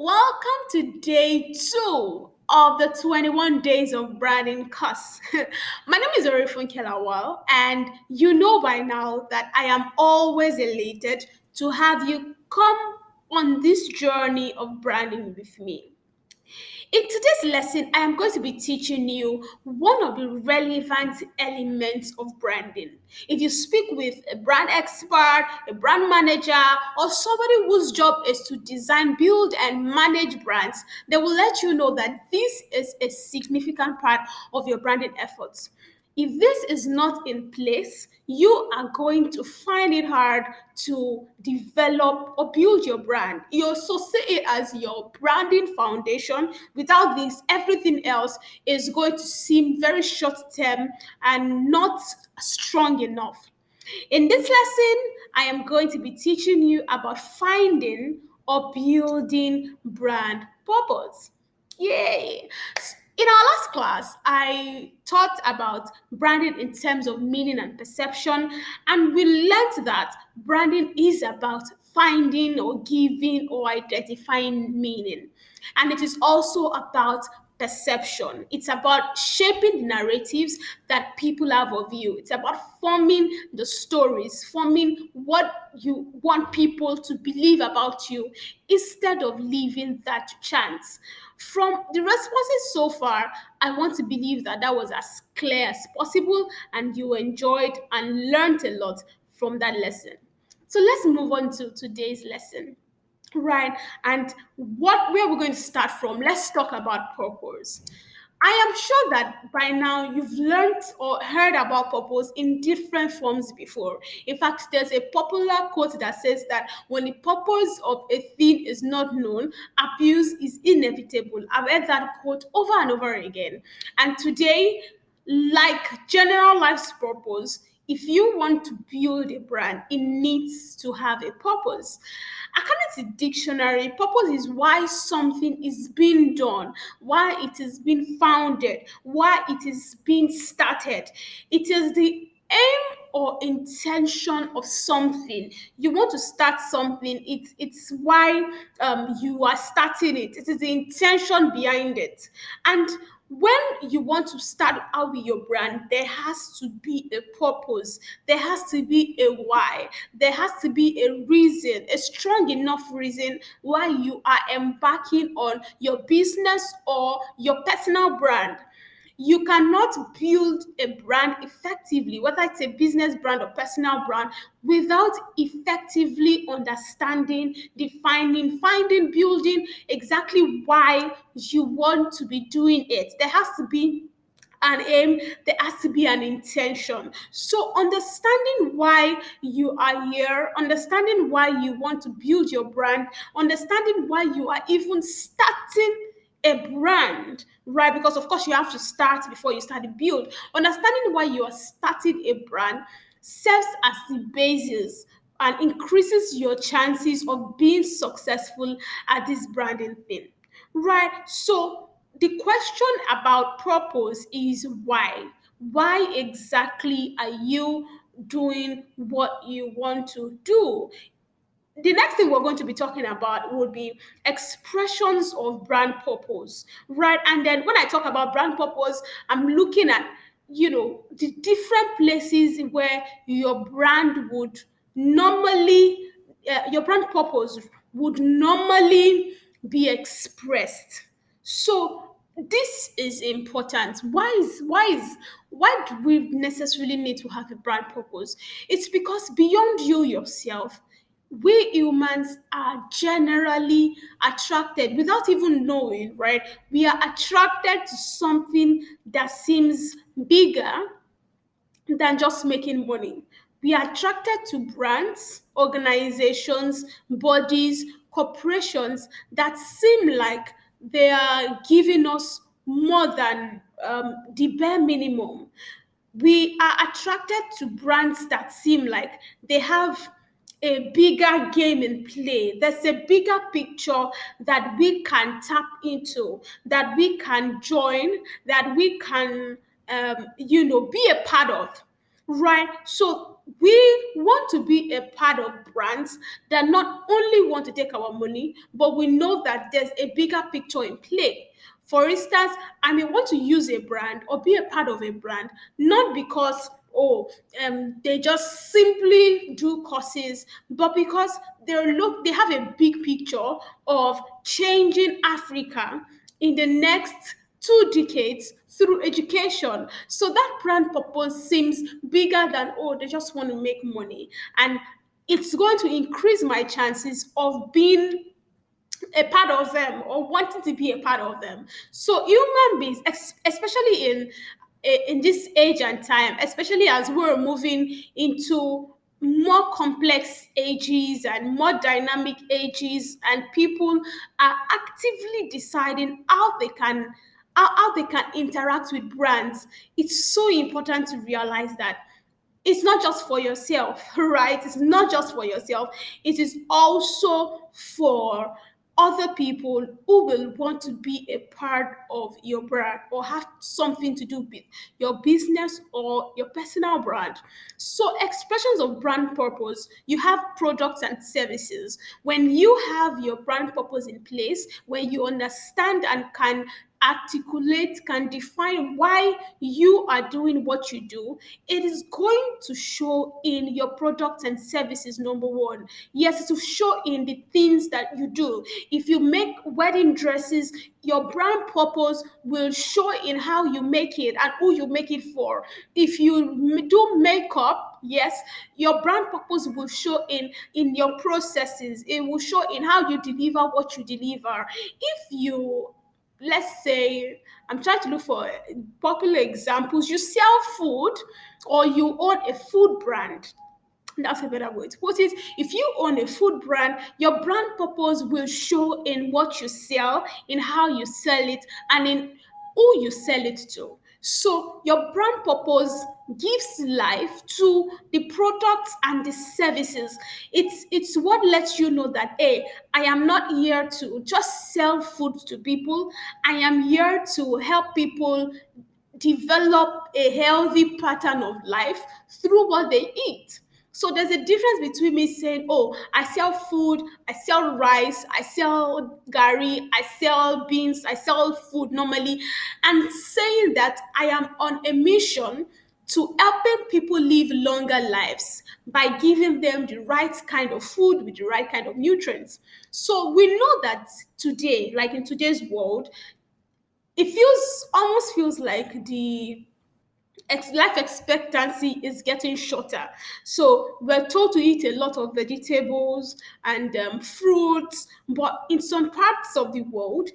Welcome to day 2 of the 21 days of branding course. My name is Orifunke Lawal, and you know by now that I am always elated to have you come on this journey of branding with me. In today's lesson, I am going to be teaching you one of the relevant elements of branding. If you speak with a brand expert, a brand manager, or somebody whose job is to design, build, and manage brands, they will let you know that this is a significant part of your branding efforts. If this is not in place, you are going to find it hard to develop or build your brand. You also see it as your branding foundation. Without this, everything else is going to seem very short term and not strong enough. In this lesson, I am going to be teaching you about finding or building brand purpose. Yay! In our last class, I taught about branding in terms of meaning and perception, and we learned that branding is about finding or giving or identifying meaning. And it is also about perception. It's about shaping the narratives that people have of you. It's about forming the stories, forming what you want people to believe about you instead of leaving that to chance. From the responses so far, I want to believe that that was as clear as possible and you enjoyed and learned a lot from that lesson. So let's move on to today's lesson. Right. And where we're going to start from, let's talk about purpose. I am sure that by now you've learned or heard about purpose in different forms before. In fact, there's a popular quote that says that when the purpose of a thing is not known, abuse is inevitable. I've heard that quote over and over again. And today, like general life's purpose, if you want to build a brand, it needs to have a purpose. According to dictionary, purpose is why something is being done, why it is being founded, why it is being started. It is the aim or intention of something. You want to start something, it's why you are starting it. It is the intention behind it. And when you want to start out with your brand, there has to be a purpose, there has to be a why, there has to be a reason, a strong enough reason why you are embarking on your business or your personal brand. You cannot build a brand effectively, whether it's a business brand or personal brand, without effectively understanding, defining, finding, building exactly why you want to be doing it. There has to be an aim, there has to be an intention. So, understanding why you are here, understanding why you want to build your brand, understanding why you are even starting a brand, right? Because, of course, you have to start before you start the build. Understanding why you are starting a brand serves as the basis and increases your chances of being successful at this branding thing, right? So, the question about purpose is why. Why exactly are you doing what you want to do? The next thing we're going to be talking about would be expressions of brand purpose, right? And then when I talk about brand purpose, I'm looking at, the different places where normally, your brand purpose would normally be expressed. So this is important. Why do we necessarily need to have a brand purpose? It's because beyond you yourself, we humans are generally attracted without even knowing, right? We are attracted to something that seems bigger than just making money. We are attracted to brands, organizations, bodies, corporations that seem like they are giving us more than the bare minimum. We are attracted to brands that seem like they have a bigger game in play. There's a bigger picture that we can tap into, that we can join, that we can, be a part of. Right? So we want to be a part of brands that not only want to take our money, but we know that there's a bigger picture in play. For instance, I may want to use a brand or be a part of a brand, not because they just simply do courses, but because they have a big picture of changing Africa in the next 2 decades through education. So that brand purpose seems bigger than, oh, they just want to make money. And it's going to increase my chances of being a part of them or wanting to be a part of them. So human beings, especially in this age and time, especially as we're moving into more complex ages and more dynamic ages, and people are actively deciding how they can interact with brands. It's so important to realize that it's not just for yourself, right? It's not just for yourself. It is also for other people who will want to be a part of your brand or have something to do with your business or your personal brand. So, expressions of brand purpose, you have products and services. When you have your brand purpose in place, when you understand and can articulate, can define why you are doing what you do, it is going to show in your products and services, number one. Yes, it will show in the things that you do. If you make wedding dresses, your brand purpose will show in how you make it and who you make it for. If you do makeup, yes, your brand purpose will show in your processes. It will show in how you deliver what you deliver. If you, let's say, I'm trying to look for popular examples, you sell food or you own a food brand, that's a better way to put it. If you own a food brand, your brand purpose will show in what you sell, in how you sell it, and in who you sell it to. So your brand purpose gives life to the products and the services. It's what lets you know that, hey, I am not here to just sell food to people. I am here to help people develop a healthy pattern of life through what they eat. So there's a difference between me saying, oh, I sell food, I sell rice, I sell gari, I sell beans, I sell food normally, and saying that I am on a mission to helping people live longer lives by giving them the right kind of food with the right kind of nutrients. So we know that today, like in today's world, it feels almost feels like the life expectancy is getting shorter. So we're told to eat a lot of vegetables and fruits, but in some parts of the world,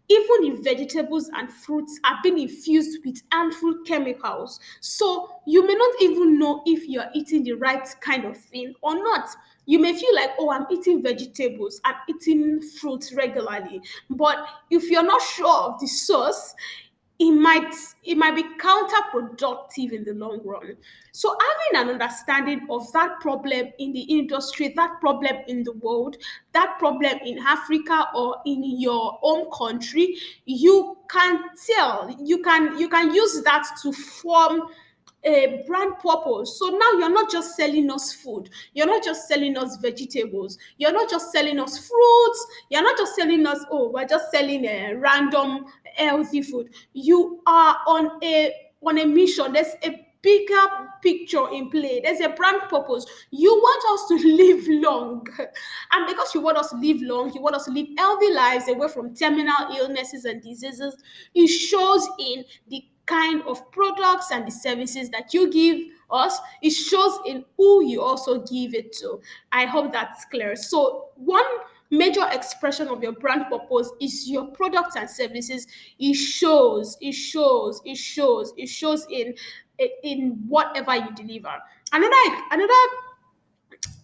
even the vegetables and fruits are being infused with harmful chemicals. So you may not even know if you're eating the right kind of thing or not. You may feel like, oh, I'm eating vegetables, I'm eating fruits regularly. But if you're not sure of the source, it might it might be counterproductive in the long run. So having an understanding of that problem in the industry, that problem in the world, that problem in Africa or in your own country, you can you can use that to form a brand purpose. So now you're not just selling us food, you're not just selling us vegetables, you're not just selling us fruits, you're not just selling us, oh, we're just selling a random healthy food. You are on a mission. There's a bigger picture in play. There's a brand purpose. You want us to live long. And because you want us to live long, you want us to live healthy lives away from terminal illnesses and diseases, it shows in the kind of products and the services that you give us. It shows in who you also give it to. I hope that's clear. So one major expression of your brand purpose is your products and services. It shows in whatever you deliver. Another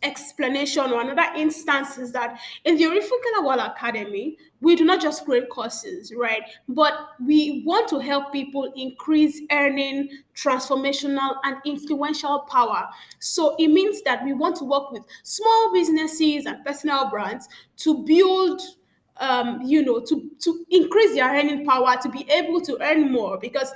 explanation or another instance is that in the Orifunke Lawal Academy, we do not just create courses, right? But we want to help people increase earning, transformational, and influential power. So it means that we want to work with small businesses and personal brands to build to increase their earning power, to be able to earn more, because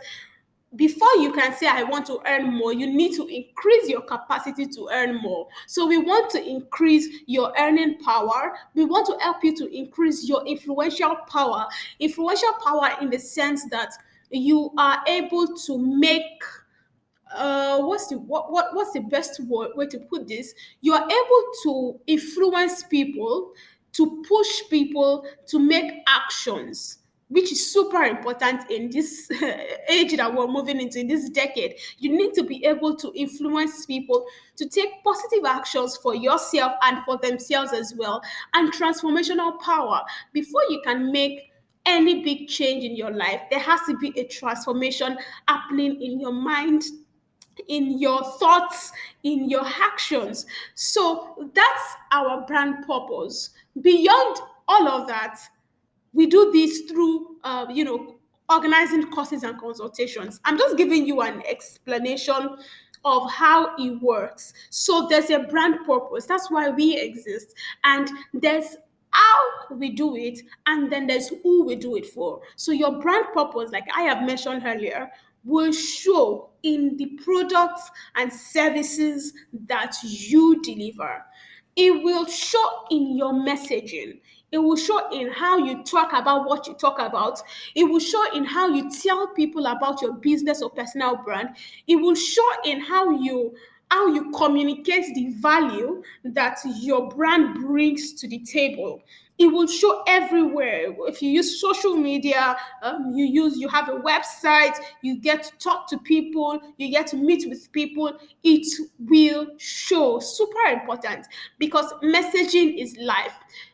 before you can say I want to earn more, you need to increase your capacity to earn more. So we want to increase your earning power. We want to help you to increase your influential power in the sense that you are able to make, what's the best way to put this, you are able to influence people, to push people to make actions, which is super important in this age that we're moving into, in this decade. You need to be able to influence people to take positive actions for yourself and for themselves as well, and transformational power. Before you can make any big change in your life, there has to be a transformation happening in your mind, in your thoughts, in your actions. So that's our brand purpose. Beyond all of that, we do this through, organizing courses and consultations. I'm just giving you an explanation of how it works. So there's a brand purpose. That's why we exist. And there's how we do it, and then there's who we do it for. So your brand purpose, like I have mentioned earlier, will show in the products and services that you deliver. It will show in your messaging. It will show in how you talk about what you talk about. It will show in how you tell people about your business or personal brand. It will show in how you communicate the value that your brand brings to the table. It will show everywhere. If you use social media, you have a website, you get to talk to people, you get to meet with people. It will show. Super important, because messaging is life.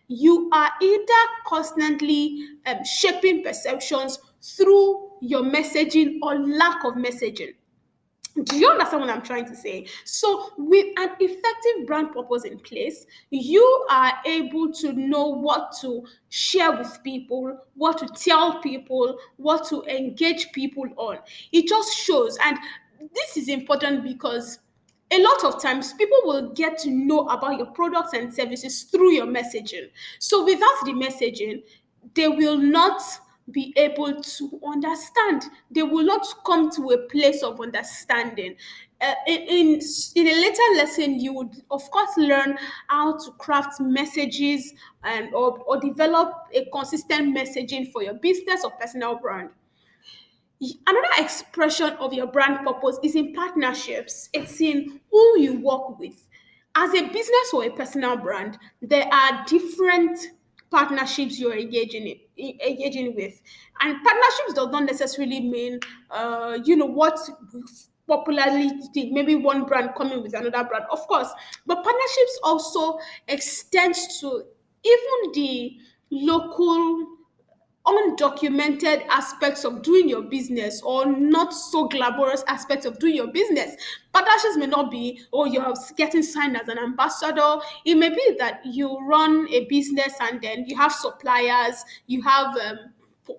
You are either constantly shaping perceptions through your messaging or lack of messaging. Do you understand what I'm trying to say? So, with an effective brand purpose in place, you are able to know what to share with people, what to tell people, what to engage people on. It just shows. And this is important because a lot of times people will get to know about your products and services through your messaging. So, without the messaging, they will not be able to understand. They will not come to a place of understanding. In a later lesson, you would of course learn how to craft messages and or develop a consistent messaging for your business or personal brand. Another expression of your brand purpose is in partnerships. It's in who you work with. As a business or a personal brand, there are different partnerships you're engaging with, and partnerships does not necessarily mean, what popularly think, maybe one brand coming with another brand, of course, but partnerships also extends to even the local undocumented aspects of doing your business, or not so glamorous aspects of doing your business. Partnerships may not be, oh, you're getting signed as an ambassador. It may be that you run a business and then you have suppliers, you have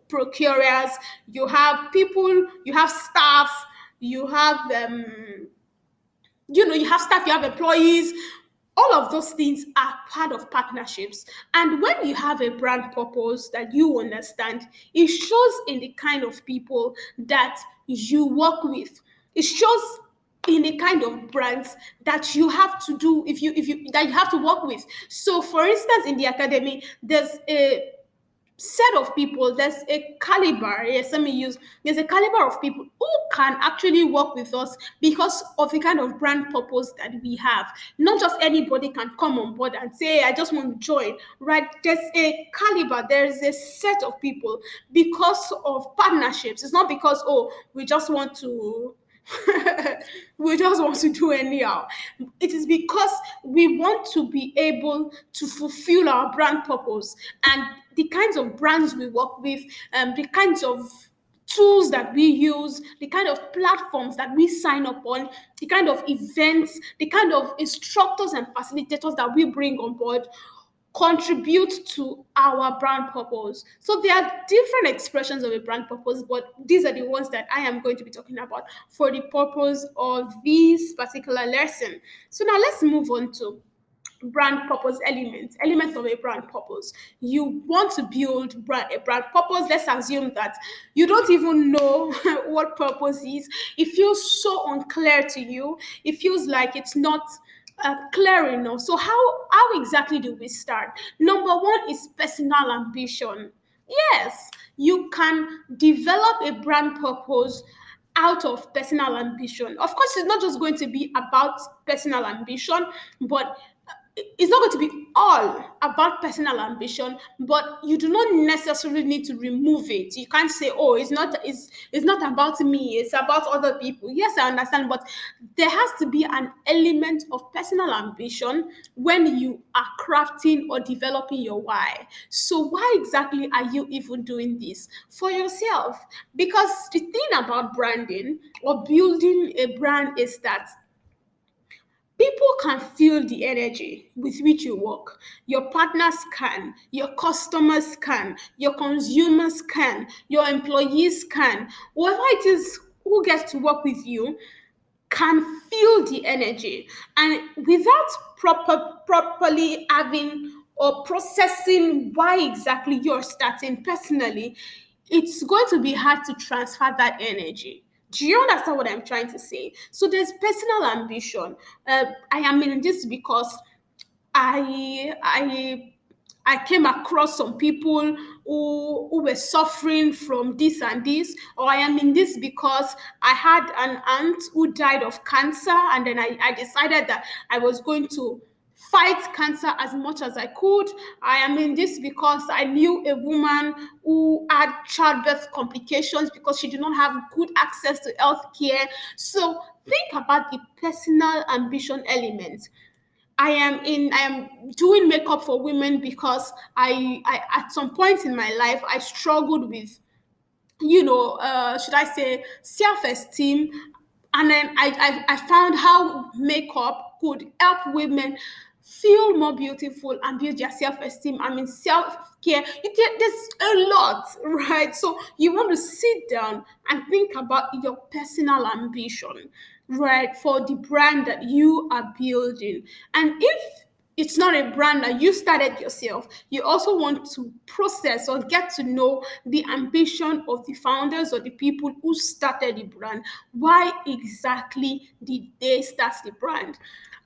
procurers, you have people, you have staff, you have you have staff, you have employees. All of those things are part of partnerships. And when you have a brand purpose that you understand, it shows in the kind of people that you work with. It shows in the kind of brands that you have to do, if you that you have to work with. So for instance, in the academy, there's a set of people, there's a caliber, yes, let me use, there's a caliber of people who can actually work with us because of the kind of brand purpose that we have. Not just anybody can come on board and say, I just want to join, right? There's a caliber, there's a set of people because of partnerships. It's not because, oh, we just want to we just want to do anyhow. It is because we want to be able to fulfill our brand purpose, and the kinds of brands we work with, the kinds of tools that we use, the kind of platforms that we sign up on, the kind of events, the kind of instructors and facilitators that we bring on board contribute to our brand purpose. So there are different expressions of a brand purpose, but these are the ones that I am going to be talking about for the purpose of this particular lesson. So now let's move on to brand purpose elements of a brand purpose. You want to build a brand purpose. Let's assume that you don't even know what purpose is. It feels so unclear to you. It feels like it's not clear enough. So how exactly do we start? Number one is personal ambition. Yes, you can develop a brand purpose out of personal ambition. Of course, it's not just going to be about personal ambition, but it's not going to be all about personal ambition, but you do not necessarily need to remove it. You can't say, oh, it's not about me, it's about other people. Yes, I understand, but there has to be an element of personal ambition when you are crafting or developing your why. So why exactly are you even doing this? For yourself. Because the thing about branding or building a brand is that people can feel the energy with which you work. Your partners can, your customers can, your consumers can, your employees can. Whoever it is who gets to work with you can feel the energy. And without properly having or processing why exactly you're starting personally, it's going to be hard to transfer that energy. Do you understand what I'm trying to say? So there's personal ambition. I am in this because I I I came across some people who were suffering from this and this, or I am in this because I had an aunt who died of cancer, and then I decided that I was going to fight cancer as much as I could. I am in this because I knew a woman who had childbirth complications because she did not have good access to health care. So think about the personal ambition element. I am doing makeup for women because I at some point in my life I struggled with, should I say, self-esteem. And then I found how makeup could help women feel more beautiful and build their self-esteem. I mean, self-care. There's a lot, right? So you want to sit down and think about your personal ambition, right, for the brand that you are building. And if it's not a brand that you started yourself, you also want to process or get to know the ambition of the founders or the people who started the brand. Why exactly did they start the brand?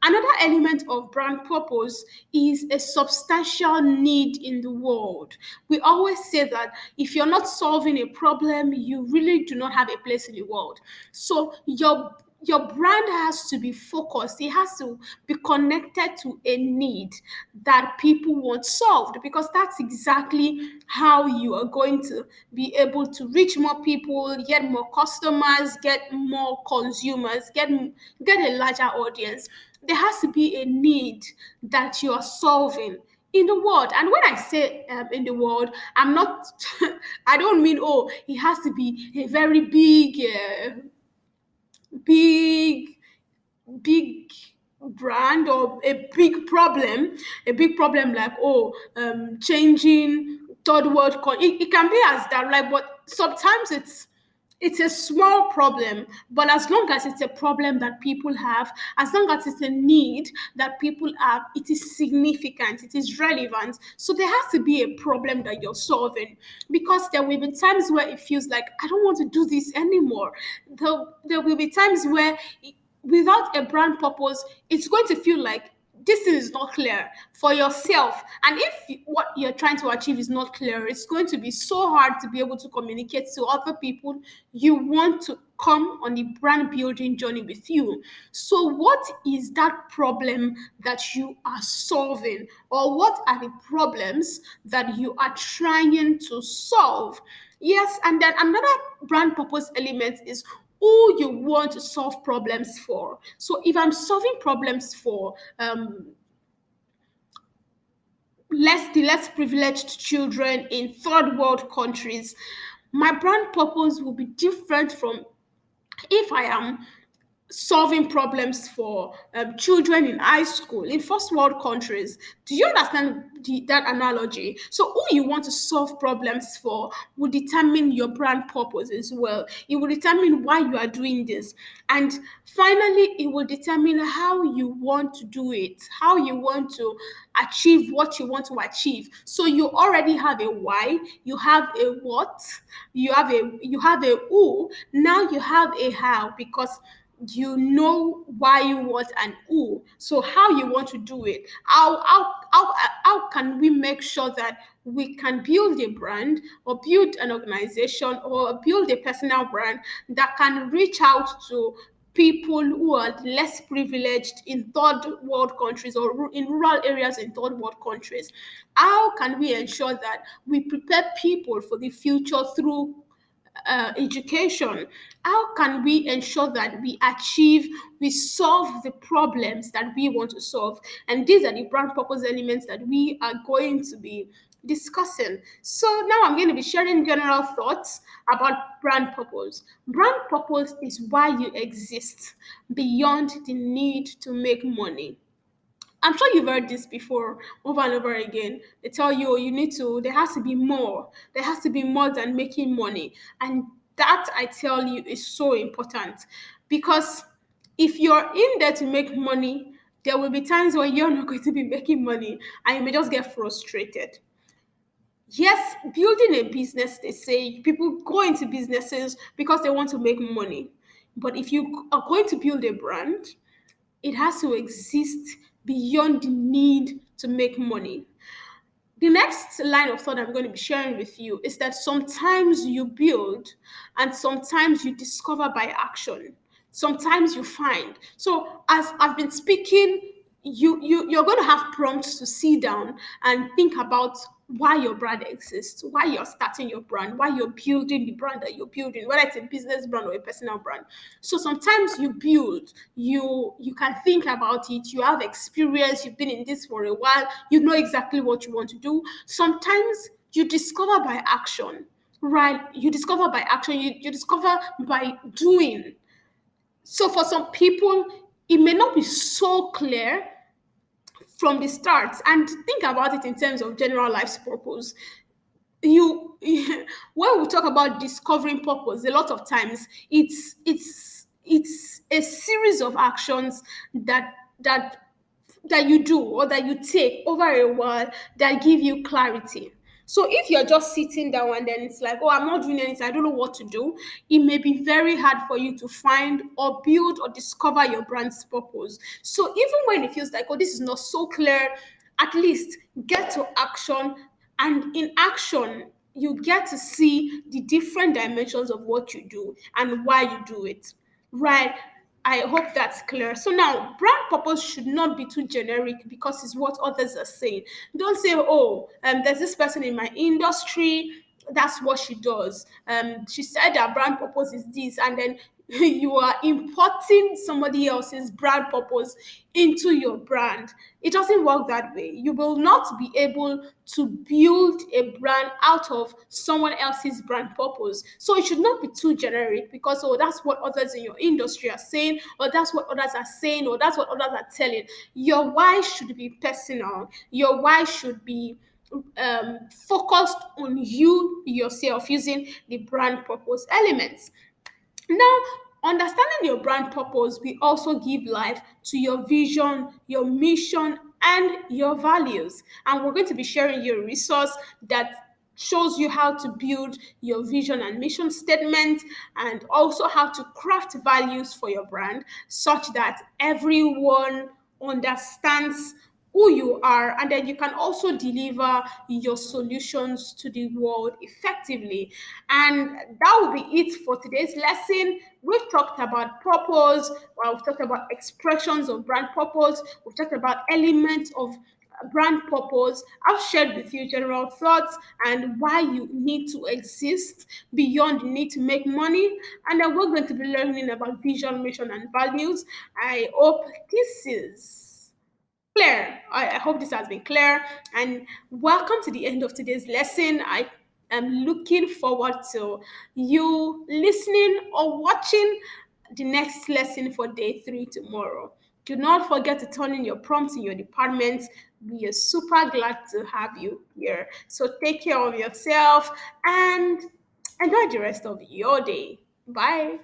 Another element of brand purpose is a substantial need in the world. We always say that if you're not solving a problem, you really do not have a place in the world. So your brand has to be focused. It has to be connected to a need that people want solved, because that's exactly how you are going to be able to reach more people, get more customers, get more consumers, get a larger audience. There has to be a need that you are solving in the world. And when I say in the world, I'm not I don't mean, oh, it has to be a very big big brand or a big problem like, oh, changing third world it can be as that, like, but sometimes it's a small problem, but as long as it's a problem that people have, as long as it's a need that people have, it is significant, it is relevant. So there has to be a problem that you're solving, because there will be times where it feels like I don't want to do this anymore. There will be times where without a brand purpose, it's going to feel like this thing is not clear for yourself. And if what you're trying to achieve is not clear, it's going to be so hard to be able to communicate to other people you want to come on the brand building journey with you. So, what is that problem that you are solving, or what are the problems that you are trying to solve? Yes, and then another brand purpose element is who you want to solve problems for. So if I'm solving problems for less privileged children in third world countries, my brand purpose will be different from if I am solving problems for children in high school in first world countries. Do you understand that analogy? So who you want to solve problems for will determine your brand purpose as well. It will determine why you are doing this, and finally it will determine how you want to do it, how you want to achieve what you want to achieve. So you already have a why, you have a what, you have a who. Now you have a how, because you know why you want and who. So how you want to do it, how can we make sure that we can build a brand or build an organization or build a personal brand that can reach out to people who are less privileged in third world countries or in rural areas in third world countries. How can we ensure that we prepare people for the future through education? How can we ensure that we solve the problems that we want to solve? And these are the brand purpose elements that we are going to be discussing. So now I'm going to be sharing general thoughts about brand purpose. Brand purpose is why you exist beyond the need to make money. I'm sure you've heard this before over and over again. They tell you, "Oh, you need to, there has to be more. There has to be more than making money." And that, I tell you, is so important, because if you're in there to make money, there will be times where you're not going to be making money and you may just get frustrated. Yes, building a business, they say people go into businesses because they want to make money. But if you are going to build a brand, it has to exist beyond the need to make money. The next line of thought I'm going to be sharing with you is that sometimes you build and sometimes you discover by action. Sometimes you find. So as I've been speaking, you're going to have prompts to sit down and think about why your brand exists, why you're starting your brand, why you're building the brand that you're building, whether it's a business brand or a personal brand. So sometimes you build, you can think about it, you have experience, you've been in this for a while, you know exactly what you want to do. Sometimes you discover by action, right? You discover by action, you discover by doing. So for some people, it may not be so clear from the start. And think about it in terms of general life's purpose. You when we talk about discovering purpose, a lot of times it's a series of actions that you do or that you take over a while that give you clarity. So if you're just sitting down and then it's like, "Oh, I'm not doing anything, I don't know what to do," it may be very hard for you to find or build or discover your brand's purpose. So even when it feels like, "Oh, this is not so clear," at least get to action. And in action, you get to see the different dimensions of what you do and why you do it. Right? I hope that's clear. So now, brand purpose should not be too generic because it's what others are saying. Don't say, "Oh, there's this person in my industry, that's what she does. She said that brand purpose is this," and then you are importing somebody else's brand purpose into your brand. It doesn't work that way. You will not be able to build a brand out of someone else's brand purpose. So it should not be too generic because, "Oh, that's what others in your industry are saying," or "that's what others are saying," or "that's what others are telling." Your why should be personal. Your why should be focused on you yourself using the brand purpose elements. Now, understanding your brand purpose will also give life to your vision, your mission, and your values. And we're going to be sharing you a resource that shows you how to build your vision and mission statement, and also how to craft values for your brand such that everyone understands who you are, and then you can also deliver your solutions to the world effectively. And that will be it for today's lesson. We've talked about purpose, we've talked about expressions of brand purpose, we've talked about elements of brand purpose. I've shared with you general thoughts and why you need to exist beyond the need to make money. And then we're going to be learning about vision, mission, and values. I hope this is clear. I hope this has been clear. And welcome to the end of today's lesson. I am looking forward to you listening or watching the next lesson for day three tomorrow. Do not forget to turn in your prompts in your department. We are super glad to have you here. So take care of yourself and enjoy the rest of your day. Bye.